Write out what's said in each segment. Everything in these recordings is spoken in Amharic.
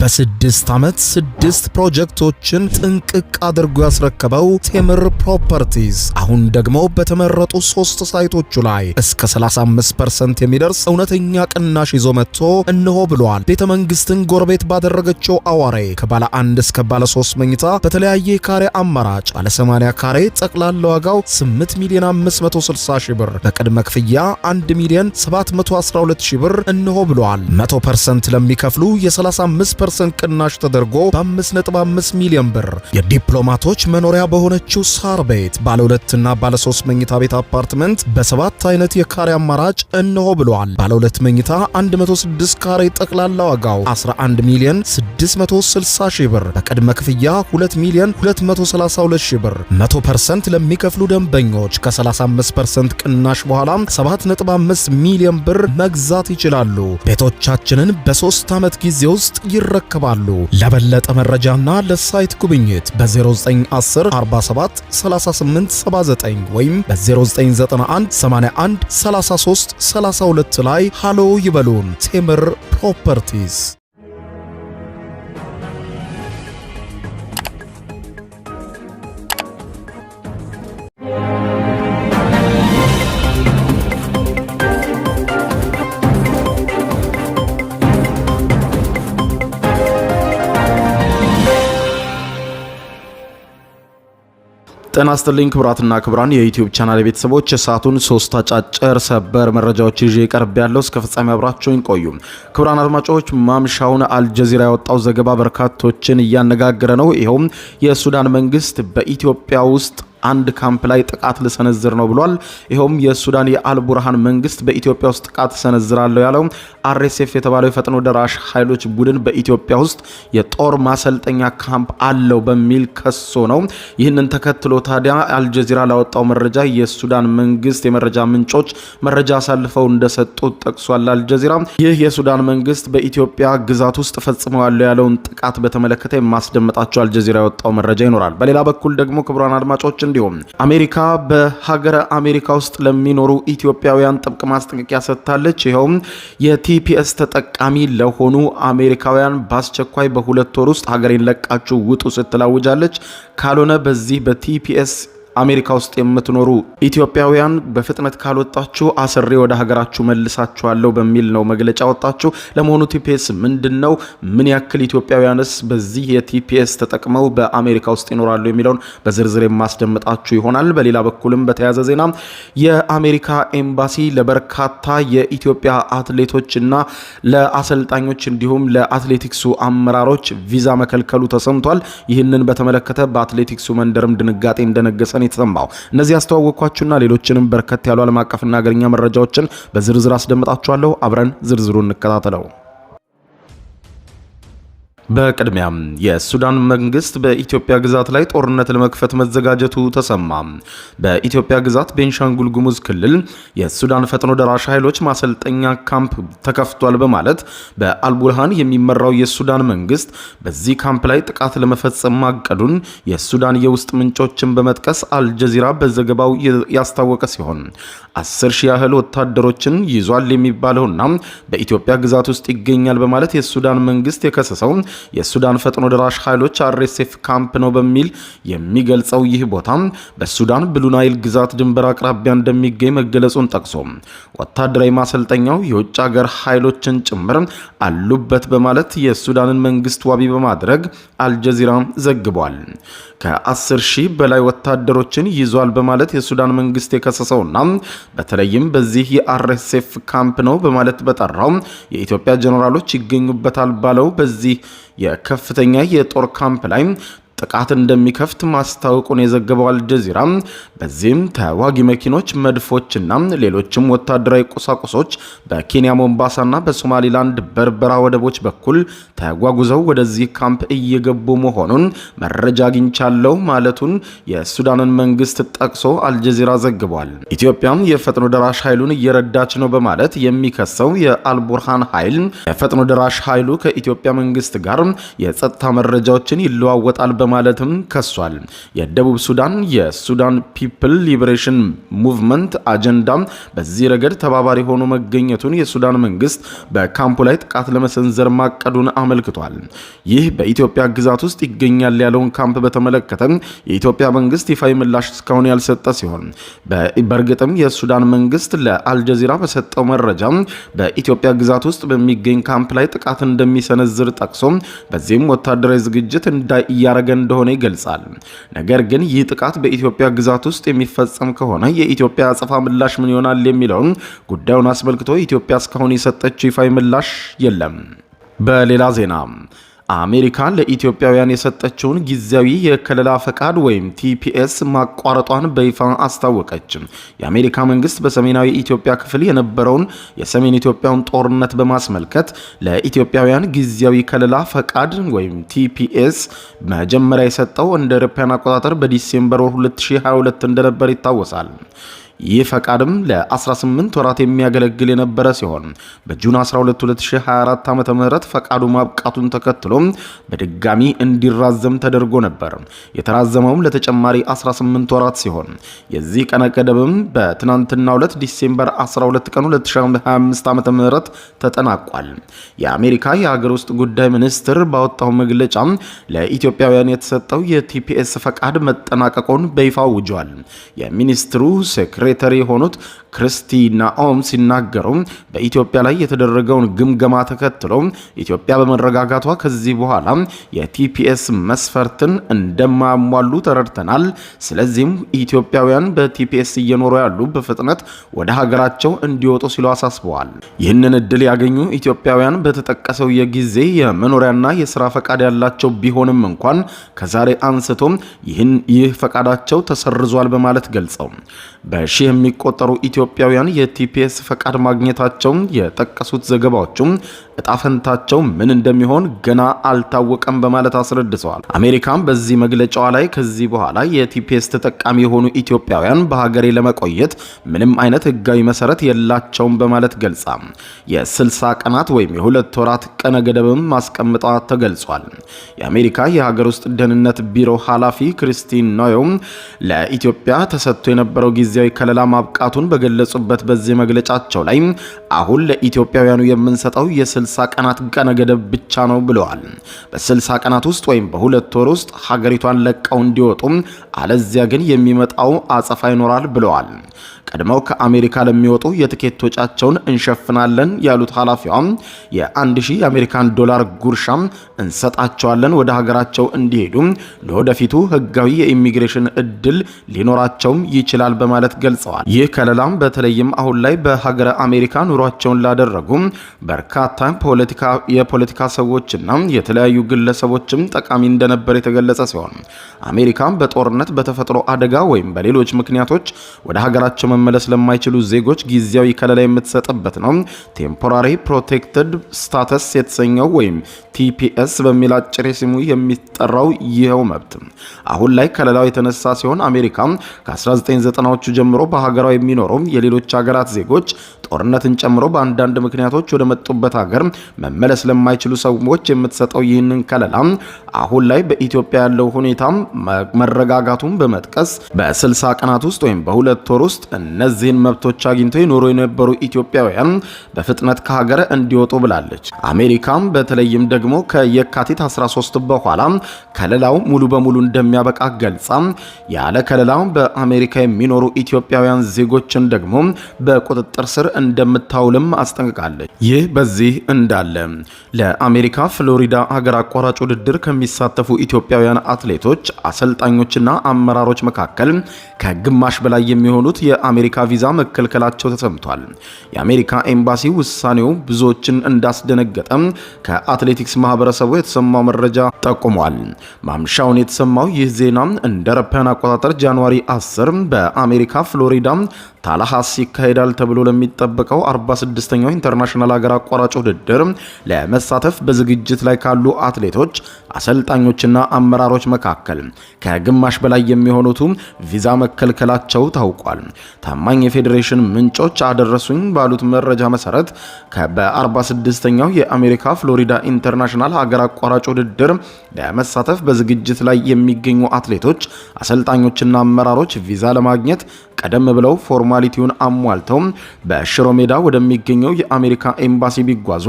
በ6 ዓመት 6 ፕሮጀክቶችን ጥንቅቅ አድርጎ ያስረከበው ቴምር ፕሮፐርቲስ አሁን ደግሞ በተመረጡ 3 ሳይቶቹ ላይ እስከ 35% የሚደርስ እውነተኛ ቅናሽ ይዞ መጥቶ እነሆ ብሏል። ቤተ መንግስትን ጎረቤት ባደረገችው አዋሬ ከባለ 1 እስከ ባለ 3 መኝታ በተለያየ ካሬ አማራጭ ባለ 80 ካሬ ጠቅላላ ዋጋው 8 ሚሊዮን 560 ሺህ ብር በቅድመ ክፍያ 1 ሚሊዮን 712 ሺህ ብር እነሆ ብሏል። 100% ለሚከፍሉ የ35% ቅናሽ ተደርጎ በ5.5 ሚሊዮን ብር የዲፕሎማቶች መኖሪያ በሆነችው ሳር ቤት ባለ 2 እና ባለ 3 መኝታ ቤት አፓርትመንት በ7 አይነት የካሬ አማራጭ እነሆ ብሏል። ባለ 2 መኝታ 106 ካሬ ጠቅላላ ዋጋው 11 ሚሊዮን 660 ሺህ ብር በቅድመ ክፍያ 2 ሚሊዮን 232 ሺህ ብር 100% ለሚከፍሉ ደንበኞች ከ35% ቅናሽ በኋላ 7.5 ሚሊዮን ብር መግዛት ይችላሉ። ቤቶቻችንን በ3 ዓመት ጊዜ ውስጥ ይረከባሉ። ለበለጠ መረጃና ለሳይት ጉብኝት በ0910 47 38 79 ወይም በ0991 81 33 32 ላይ ሃሎ ይበሉን። ቴምር ፕሮፐርቲስ። ጤና ይስጥልኝ ክቡራትና ክቡራን የዩቲዩብ ቻናል ቤተሰቦች፣ ሰዓቱን 3 አጫጭር ሰበር መረጃዎች ይዤ ቀርብ ያለው እስከ ፍጻሜ አብራችሁን ቆዩ። ክቡራን አድማጮች፣ ማምሻውን አልጀዚራ ያወጣው ዘገባ በርካቶችን እያነጋገረ ነው። ይሄውም የሱዳን መንግስት በኢትዮጵያ ውስጥ አንድ ካምፕ ላይ ጥቃት ልሰነዝር ነው ብሏል። ይሄውም የሱዳን የአልቡርሃን መንግስት በኢትዮጵያ ውስጥ ጥቃት ሰነዝራለሁ ያለው አርኤስኤፍ የተባለው የፈጥኖ ደራሽ ኃይሎች ቡድን በኢትዮጵያ ውስጥ የጦር ማሰልጠኛ ካምፕ አለው በሚል ከሶ ነው። ይህንን ተከትሎ ታዲያ አልጀዚራ ላወጣው መረጃ የሱዳን መንግስት የመረጃ ምንጮች መረጃ አሳልፈው እንደሰጡት ጠቅሷል። አልጀዚራ ይህ የሱዳን መንግስት በኢትዮጵያ ግዛት ውስጥ ፈጽመዋለሁ ያለውን ጥቃት በተመለከተ የማስደምጣቸው አልጀዚራ ያወጣው መረጃ ይኖራል። በሌላ በኩል ደግሞ ክቡራን አድማጮች እንዲሁም አሜሪካ በሀገረ አሜሪካ ውስጥ ለሚኖሩ ኢትዮጵያውያን ጥብቅ ማስጠንቀቂያ ሰጥታለች። ይኸውም የቲፒኤስ ተጠቃሚ ለሆኑ አሜሪካውያን በአስቸኳይ በ2 ወር ውስጥ ሀገሬን ለቃችሁ ውጡ ስትላውጃለች። ካልሆነ በዚህ በቲፒኤስ አሜሪካ ውስጥ የምትኖሩ ኢትዮጵያውያን በፍጥነት ካልወጣችሁ አስሬ ወደ ሀገራችሁ መልሳችኋለሁ በሚል ነው መግለጫ ወጣችሁ። ለመሆኑ ቲፒኤስ ምንድነው? ምን ያክል ኢትዮጵያውያንስ በዚህ የቲፒኤስ ተጠቅመው በአሜሪካ ውስጥ ይኖራሉ የሚለውን በዝርዝር የማስደምጣችሁ ይሆናል። በሌላ በኩልም በተያያዘ ዜና የአሜሪካ ኤምባሲ ለበርካታ የኢትዮጵያ አትሌቶችና ለአሰልጣኞች እንዲሁም ለአትሌቲክሱ አመራሮች ቪዛ መከልከሉ ተሰምቷል። ይህንን በተመለከተ በአትሌቲክሱ መንደርም ድንጋጤ እንደነገሰ የተሰማው። እነዚህ ያስተዋወቅኳችሁና ሌሎችንም በርከት ያሉ ዓለም አቀፍና ሀገርኛ መረጃዎችን በዝርዝር አስደምጣችኋለሁ። አብረን ዝርዝሩን እንከታተለው። በቅድሚያም የሱዳን መንግስት በኢትዮጵያ ግዛት ላይ ጦርነት ለመክፈት መዘጋጀቱ ተሰማ። በኢትዮጵያ ግዛት ቤንሻንጉል ጉሙዝ ክልል የሱዳን ፈጥኖ ደራሽ ኃይሎች ማሰልጠኛ ካምፕ ተከፍቷል በማለት በአልቡርሃን የሚመራው የሱዳን መንግስት በዚህ ካምፕ ላይ ጥቃት ለመፈጸም ማቀዱን የሱዳን የውስጥ ምንጮችን በመጥቀስ አልጀዚራ በዘገባው ያስታወቀ ሲሆን 10,000 ያህል ወታደሮችን ይዟል የሚባለውና በኢትዮጵያ ግዛት ውስጥ ይገኛል በማለት የሱዳን መንግስት የከሰሰው የሱዳን ፈጥኖ ደራሽ ኃይሎች አርኤስኤፍ ካምፕ ነው በሚል የሚገልጸው ይህ ቦታ በሱዳን ብሉ ናይል ግዛት ድንበር አቅራቢያ እንደሚገኝ መገለጹን ጠቅሶ ወታደራዊ ማሰልጠኛው የውጭ ሀገር ኃይሎችን ጭምር አሉበት በማለት የሱዳንን መንግስት ዋቢ በማድረግ አልጀዚራ ዘግቧል። ከ10,000 በላይ ወታደሮችን ይዟል በማለት የሱዳን መንግስት የከሰሰውና በተለይም በዚህ የአርኤስኤፍ ካምፕ ነው በማለት በጠራው የኢትዮጵያ ጀነራሎች ይገኙበታል ባለው በዚህ የከፍተኛ የጦር ካምፕ ላይ ጥቃት እንደሚከፍት ማስታወቁን የዘገበው አልጀዚራ በዚህም ተዋጊ መኪኖች፣ መድፎችና ሌሎችም ወታደራዊ ቁሳቁሶች በኬንያ ሞምባሳና በሶማሊላንድ በርበራ ወደቦች በኩል ተጓጉዘው ወደዚህ ካምፕ እየገቡ መሆኑን መረጃ አግኝቻለሁ ማለቱን የሱዳንን መንግስት ጠቅሶ አልጀዚራ ዘግቧል። ኢትዮጵያም የፈጥኖ ደራሽ ኃይሉን እየረዳች ነው በማለት የሚከሰው የአልቡርሃን ኃይል የፈጥኖ ደራሽ ኃይሉ ከኢትዮጵያ መንግስት ጋር የጸጥታ መረጃዎችን ይለዋወጣል በማለትም ከሷል። የደቡብ ሱዳን የሱዳን ፒፕል ሊበሬሽን ሙቭመንት አጀንዳ በዚህ ረገድ ተባባሪ ሆኖ መገኘቱን የሱዳን መንግስት በካምፑ ላይ ጥቃት ለመሰንዘር ማቀዱን አመልክቷል። ይህ በኢትዮጵያ ግዛት ውስጥ ይገኛል ያለውን ካምፕ በተመለከተ የኢትዮጵያ መንግስት ይፋዊ ምላሽ እስካሁን ያልሰጠ ሲሆን በእርግጥም የሱዳን መንግስት ለአልጀዚራ በሰጠው መረጃ በኢትዮጵያ ግዛት ውስጥ በሚገኝ ካምፕ ላይ ጥቃት እንደሚሰነዝር ጠቅሶ በዚህም ወታደራዊ ዝግጅት እያደረገ እንደሆነ ይገልጻል። ነገር ግን ይህ ጥቃት በኢትዮጵያ ግዛት ውስጥ የሚፈጸም ከሆነ የኢትዮጵያ አጸፋ ምላሽ ምን ይሆናል የሚለውን ጉዳዩን አስመልክቶ ኢትዮጵያ እስካሁን የሰጠችው ይፋዊ ምላሽ የለም። በሌላ ዜና አሜሪካ ለኢትዮጵያውያን የሰጠችውን ጊዜያዊ የከለላ ፈቃድ ወይም ቲፒኤስ ማቋረጧን በይፋ አስታወቀች። የአሜሪካ መንግስት በሰሜናዊ ኢትዮጵያ ክፍል የነበረውን የሰሜን ኢትዮጵያውን ጦርነት በማስመልከት ለኢትዮጵያውያን ጊዜያዊ ከለላ ፈቃድ ወይም ቲፒኤስ መጀመሪያ የሰጠው እንደ አውሮፓውያን አቆጣጠር በዲሴምበር 2022 እንደነበር ይታወሳል። ይህ ፈቃድም ለ18 ወራት የሚያገለግል የነበረ ሲሆን በጁን 12 2024 ዓ.ም ፈቃዱ ማብቃቱን ተከትሎ በድጋሚ እንዲራዘም ተደርጎ ነበር። የተራዘመውም ለተጨማሪ 18 ወራት ሲሆን የዚህ ቀነ ገደብም በትናንትናው ዕለት ዲሴምበር 12 ቀን 2025 ዓ.ም ተጠናቋል። የአሜሪካ የሀገር ውስጥ ጉዳይ ሚኒስትር ባወጣው መግለጫ ለኢትዮጵያውያን የተሰጠው የቲፒኤስ ፈቃድ መጠናቀቁን በይፋ አውጇል። የሚኒስትሩ ሴክሬታሪ የሆኑት ክርስቲ ናኦም ሲናገሩ በኢትዮጵያ ላይ የተደረገውን ግምገማ ተከትሎ ኢትዮጵያ በመረጋጋቷ ከዚህ በኋላ የቲፒኤስ መስፈርትን እንደማያሟሉ ተረድተናል። ስለዚህም ኢትዮጵያውያን በቲፒኤስ እየኖሩ ያሉ በፍጥነት ወደ ሀገራቸው እንዲወጡ ሲሉ አሳስበዋል። ይህንን እድል ያገኙ ኢትዮጵያውያን በተጠቀሰው የጊዜ የመኖሪያና የስራ ፈቃድ ያላቸው ቢሆንም እንኳን ከዛሬ አንስቶ ይህ ፈቃዳቸው ተሰርዟል በማለት ገልጸው በሺህ የሚቆጠሩ ኢትዮጵያውያን የቲፒኤስ ፈቃድ ማግኘታቸውን የጠቀሱት ዘገባዎችም እጣፈንታቸው ምን እንደሚሆን ገና አልታወቀም በማለት አስረድተዋል። አሜሪካም በዚህ መግለጫዋ ላይ ከዚህ በኋላ የቲፒኤስ ተጠቃሚ የሆኑ ኢትዮጵያውያን በሀገሬ ለመቆየት ምንም አይነት ህጋዊ መሰረት የላቸውም በማለት ገልጻ የ60 ቀናት ወይም የ2 ወራት ቀነ ገደብም ማስቀምጣ ተገልጿል። የአሜሪካ የሀገር ውስጥ ደህንነት ቢሮ ኃላፊ ክሪስቲን ኖዮም ለኢትዮጵያ ተሰጥቶ የነበረው ጊዜያዊ ከለላ ማብቃቱን በገለጹበት በዚህ መግለጫቸው ላይ አሁን ለኢትዮጵያውያኑ የምንሰጠው የ60 ቀናት ቀነ ገደብ ብቻ ነው ብለዋል። በ60 ቀናት ውስጥ ወይም በ2 ወር ውስጥ ሀገሪቷን ለቀው እንዲወጡ አለዚያ ግን የሚመጣው አጸፋ ይኖራል ብለዋል። ቀድመው ከአሜሪካ ለሚወጡ የትኬት ወጫቸውን እንሸፍናለን ያሉት ኃላፊዋ የ1000 የአሜሪካን ዶላር ጉርሻ እንሰጣቸዋለን ወደ ሀገራቸው እንዲሄዱ ለወደፊቱ ህጋዊ የኢሚግሬሽን እድል ሊኖራቸውም ይችላል በማለት ገልጸዋል። ይህ ከለላም በተለይም አሁን ላይ በሀገረ አሜሪካ ኑሯቸውን ላደረጉ በርካታ የፖለቲካ ሰዎችና የተለያዩ ግለሰቦችም ጠቃሚ እንደነበር የተገለጸ ሲሆን አሜሪካም በጦርነት በተፈጥሮ አደጋ ወይም በሌሎች ምክንያቶች ወደ ሀገራቸው መመለስ ለማይችሉ ዜጎች ጊዜያዊ ከለላ የምትሰጥበት ነው። ቴምፖራሪ ፕሮቴክትድ ስታተስ የተሰኘው ወይም ቲፒኤስ በሚል አጭር ስሙ የሚጠራው ይኸው መብት አሁን ላይ ከለላው የተነሳ ሲሆን አሜሪካ ከ1990ዎቹ ጀምሮ በሀገሯ የሚኖሩ የሌሎች ሀገራት ዜጎች ጦርነትን ጨምሮ በአንዳንድ ምክንያቶች ወደ መጡበት ሀገር መመለስ ለማይችሉ ሰዎች የምትሰጠው ይህንን ከለላ አሁን ላይ በኢትዮጵያ ያለው ሁኔታ መረጋጋቱን በመጥቀስ በ60 ቀናት ውስጥ ወይም በ2 ወር ውስጥ እነዚህን መብቶች አግኝተው ይኖሩ የነበሩ ኢትዮጵያውያን በፍጥነት ከሀገር እንዲወጡ ብላለች። አሜሪካም በተለይም ደግሞ ከየካቲት 13 በኋላ ከለላው ሙሉ በሙሉ እንደሚያበቃ ገልጻ ያለ ከለላው በአሜሪካ የሚኖሩ ኢትዮጵያውያን ዜጎችን ደግሞ በቁጥጥር ስር እንደምታውልም አስጠንቅቃለች። ይህ በዚህ እንዳለ ለአሜሪካ ፍሎሪዳ ሀገር አቋራጭ ውድድር ከሚሳተፉ ኢትዮጵያውያን አትሌቶች፣ አሰልጣኞችና አመራሮች መካከል ከግማሽ በላይ የሚሆኑት የአሜሪካ ቪዛ መከልከላቸው ተሰምቷል። የአሜሪካ ኤምባሲ ውሳኔው ብዙዎችን እንዳስደነገጠ ከአትሌቲክስ ማህበረሰቡ የተሰማው መረጃ ጠቁሟል። ማምሻውን የተሰማው ይህ ዜና እንደ አውሮፓውያን አቆጣጠር ጃንዋሪ 10 በአሜሪካ ፍሎሪዳ ታላሃሲ ይካሄዳል ተብሎ ለሚጠበቀው 46ኛው ኢንተርናሽናል ሀገር አቋራጭ ውድድር ለመሳተፍ በዝግጅት ላይ ካሉ አትሌቶች፣ አሰልጣኞችና አመራሮች መካከል ከግማሽ በላይ የሚሆኑት ቪዛ መከልከላቸው ታውቋል። ታማኝ የፌዴሬሽን ምንጮች አደረሱኝ ባሉት መረጃ መሰረት በ46ኛው የአሜሪካ ፍሎሪዳ ኢንተርናሽናል ሀገር አቋራጭ ውድድር ለመሳተፍ በዝግጅት ላይ የሚገኙ አትሌቶች፣ አሰልጣኞችና አመራሮች ቪዛ ለማግኘት ቀደም ብለው ፎርማሊቲውን አሟልተው በሽሮ ሜዳ ወደሚገኘው የአሜሪካ ኤምባሲ ቢጓዙ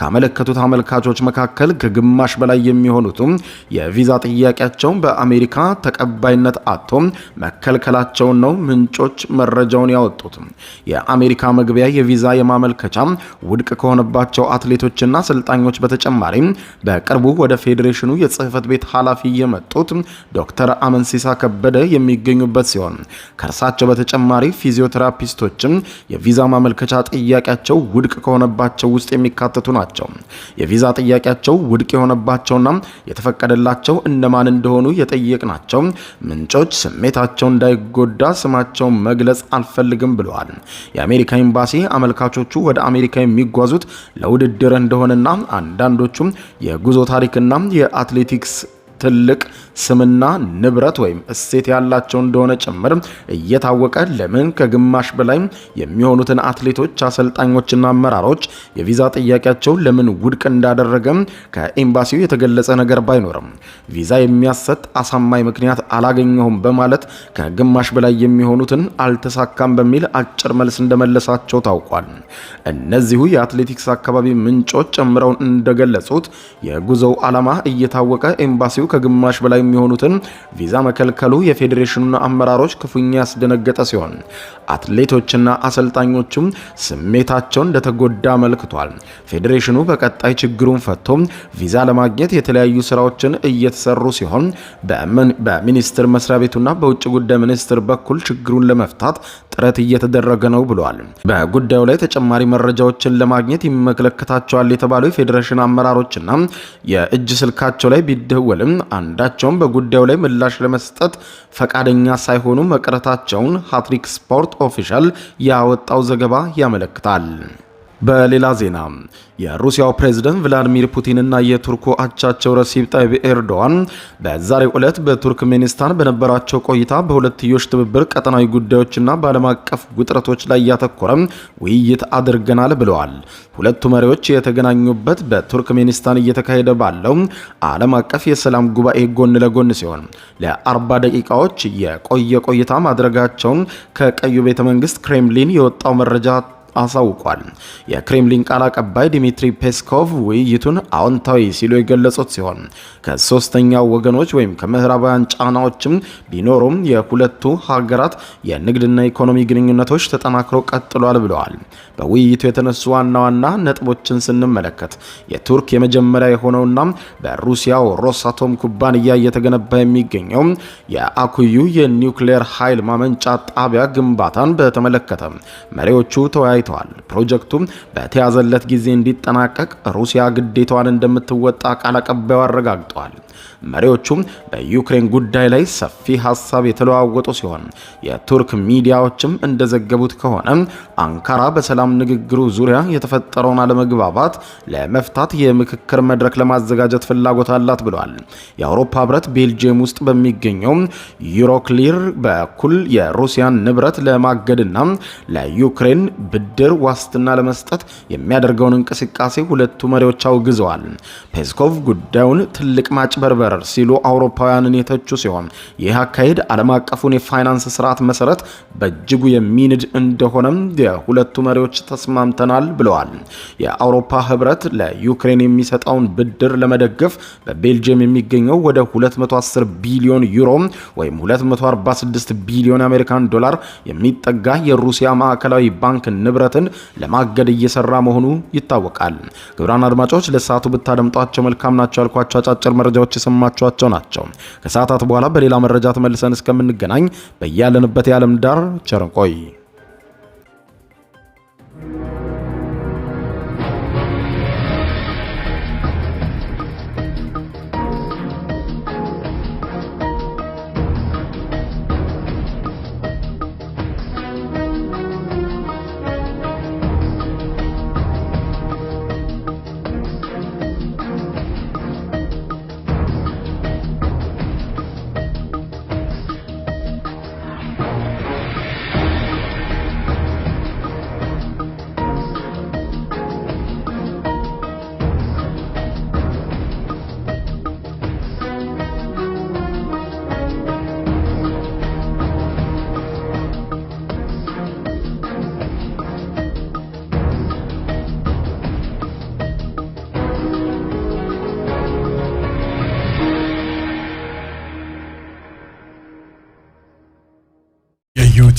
ካመለከቱት አመልካቾች መካከል ከግማሽ በላይ የሚሆኑት የቪዛ ጥያቄያቸው በአሜሪካ ተቀባይነት አጥቶ መከልከላቸውን ነው ምንጮች መረጃውን ያወጡት። የአሜሪካ መግቢያ የቪዛ የማመልከቻ ውድቅ ከሆነባቸው አትሌቶችና አሰልጣኞች በተጨማሪ በቅርቡ ወደ ፌዴሬሽኑ የጽህፈት ቤት ኃላፊ የመጡት ዶክተር አመንሲሳ ከበደ የሚገኙበት ሲሆን ከእርሳቸው በተጨማሪ ፊዚዮቴራፒስቶችም የቪዛ ማመልከቻ ጥያቄያቸው ውድቅ ከሆነባቸው ውስጥ የሚካተቱ ናቸው። የቪዛ ጥያቄያቸው ውድቅ የሆነባቸውና የተፈቀደላቸው እነማን እንደሆኑ የጠየቅናቸው ምንጮች ስሜታቸው እንዳይጎዳ ስማቸውን መግለጽ አልፈልግም ብለዋል። የአሜሪካ ኤምባሲ አመልካቾቹ ወደ አሜሪካ የሚጓዙት ለውድድር እንደሆነና አንዳንዶቹም የጉዞ ታሪክና የአትሌቲክስ ትልቅ ስምና ንብረት ወይም እሴት ያላቸው እንደሆነ ጭምር እየታወቀ ለምን ከግማሽ በላይ የሚሆኑትን አትሌቶች፣ አሰልጣኞችና አመራሮች የቪዛ ጥያቄያቸው ለምን ውድቅ እንዳደረገ ከኤምባሲው የተገለጸ ነገር ባይኖርም ቪዛ የሚያሰጥ አሳማኝ ምክንያት አላገኘሁም በማለት ከግማሽ በላይ የሚሆኑትን አልተሳካም በሚል አጭር መልስ እንደመለሳቸው ታውቋል። እነዚሁ የአትሌቲክስ አካባቢ ምንጮች ጨምረው እንደገለጹት የጉዞው ዓላማ እየታወቀ ኤምባሲው ከግማሽ በላይ የሚሆኑትን ቪዛ መከልከሉ የፌዴሬሽኑን አመራሮች ክፉኛ ያስደነገጠ ሲሆን አትሌቶችና አሰልጣኞቹም ስሜታቸውን እንደተጎዳ አመልክቷል። ፌዴሬሽኑ በቀጣይ ችግሩን ፈቶ ቪዛ ለማግኘት የተለያዩ ስራዎችን እየተሰሩ ሲሆን በሚኒስቴር መስሪያ ቤቱና በውጭ ጉዳይ ሚኒስቴር በኩል ችግሩን ለመፍታት ጥረት እየተደረገ ነው ብለዋል። በጉዳዩ ላይ ተጨማሪ መረጃዎችን ለማግኘት ይመለከታቸዋል የተባሉ የፌዴሬሽን አመራሮችና የእጅ ስልካቸው ላይ ቢደወልም አንዳቸውም በጉዳዩ ላይ ምላሽ ለመስጠት ፈቃደኛ ሳይሆኑ መቅረታቸውን ሃትሪክ ስፖርት ኦፊሻል ያወጣው ዘገባ ያመለክታል። በሌላ ዜና የሩሲያው ፕሬዝዳንት ቭላዲሚር ፑቲንና የቱርኩ አቻቸው ረሲብ ጣይብ ኤርዶዋን በዛሬው ዕለት በቱርክሜኒስታን በነበራቸው ቆይታ በሁለትዮሽ ትብብር ቀጠናዊ ጉዳዮችና በዓለም አቀፍ ውጥረቶች ላይ ያተኮረ ውይይት አድርገናል ብለዋል። ሁለቱ መሪዎች የተገናኙበት በቱርክሜኒስታን እየተካሄደ ባለው ዓለም አቀፍ የሰላም ጉባኤ ጎን ለጎን ሲሆን ለ40 ደቂቃዎች የቆየ ቆይታ ማድረጋቸውን ከቀዩ ቤተ መንግስት ክሬምሊን የወጣው መረጃ አሳውቋል። የክሬምሊን ቃል አቀባይ ዲሚትሪ ፔስኮቭ ውይይቱን አዎንታዊ ሲሉ የገለጹት ሲሆን ከሶስተኛው ወገኖች ወይም ከምዕራባውያን ጫናዎችም ቢኖሩም የሁለቱ ሀገራት የንግድና ኢኮኖሚ ግንኙነቶች ተጠናክረው ቀጥሏል ብለዋል። በውይይቱ የተነሱ ዋና ዋና ነጥቦችን ስንመለከት የቱርክ የመጀመሪያ የሆነውና በሩሲያው ሮሳቶም ኩባንያ እየተገነባ የሚገኘው የአኩዩ የኒውክሌር ኃይል ማመንጫ ጣቢያ ግንባታን በተመለከተ መሪዎቹ ተወያይተዋል። ፕሮጀክቱ በተያዘለት ጊዜ እንዲጠናቀቅ ሩሲያ ግዴታዋን እንደምትወጣ ቃል አቀባዩ አረጋግጠዋል። መሪዎቹም በዩክሬን ጉዳይ ላይ ሰፊ ሀሳብ የተለዋወጡ ሲሆን የቱርክ ሚዲያዎችም እንደዘገቡት ከሆነ አንካራ በሰላም ንግግሩ ዙሪያ የተፈጠረውን አለመግባባት ለመፍታት የምክክር መድረክ ለማዘጋጀት ፍላጎት አላት ብለዋል። የአውሮፓ ህብረት ቤልጅየም ውስጥ በሚገኘው ዩሮክሊር በኩል የሩሲያን ንብረት ለማገድና ለዩክሬን ብድር ዋስትና ለመስጠት የሚያደርገውን እንቅስቃሴ ሁለቱ መሪዎች አውግዘዋል። ፔስኮቭ ጉዳዩን ትልቅ ማጭበርበር ሲሉ አውሮፓውያንን የተቹ ሲሆን ይህ አካሄድ ዓለም አቀፉን የፋይናንስ ስርዓት መሰረት በእጅጉ የሚንድ እንደሆነም የሁለቱ መሪዎች ተስማምተናል ብለዋል። የአውሮፓ ህብረት ለዩክሬን የሚሰጠውን ብድር ለመደገፍ በቤልጅየም የሚገኘው ወደ 210 ቢሊዮን ዩሮ ወይም 246 ቢሊዮን አሜሪካን ዶላር የሚጠጋ የሩሲያ ማዕከላዊ ባንክ ንብረትን ለማገድ እየሰራ መሆኑ ይታወቃል። ክቡራን አድማጮች ለሰዓቱ ብታደምጧቸው መልካም ናቸው ያልኳቸው አጫጭር መረጃዎች የሰማችኋቸው ናቸው። ከሰዓታት በኋላ በሌላ መረጃ ተመልሰን እስከምንገናኝ በያለንበት የዓለም ዳር ቸር እንቆይ።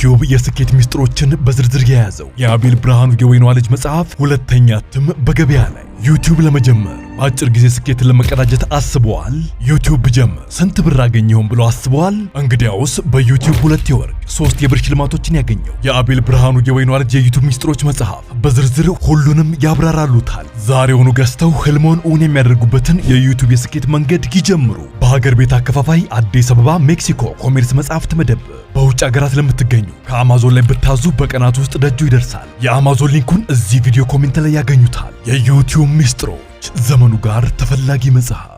የዩቲዩብ የስኬት ሚስጥሮችን በዝርዝር የያዘው የአቤል ብርሃኑ የወይኗ ልጅ መጽሐፍ ሁለተኛ እትም በገበያ ላይ። ዩቲዩብ ለመጀመር በአጭር ጊዜ ስኬትን ለመቀዳጀት አስበዋል? ዩቲዩብ ብጀምር ስንት ብር አገኘሁም ብሎ አስበዋል? እንግዲያውስ በዩቲዩብ 2 የወርቅ 3 የብር ሽልማቶችን ያገኘው የአቤል ብርሃኑ የወይኗ ልጅ የዩቲዩብ ሚስጥሮች መጽሐፍ በዝርዝር ሁሉንም ያብራራሉታል። ዛሬውኑ ገዝተው ህልሞን እውን የሚያደርጉበትን የዩቲዩብ የስኬት መንገድ ይጀምሩ። በሀገር ቤት አከፋፋይ አዲስ አበባ ሜክሲኮ ኮሜርስ መጽሐፍት መደብር። በውጭ ሀገራት ለምትገኙ ከአማዞን ላይ ብታዙ በቀናት ውስጥ ደጁ ይደርሳል። የአማዞን ሊንኩን እዚህ ቪዲዮ ኮሜንት ላይ ያገኙታል። የዩቲዩብ ሚስጥሮች ዘመኑ ጋር ተፈላጊ መጽሐፍ።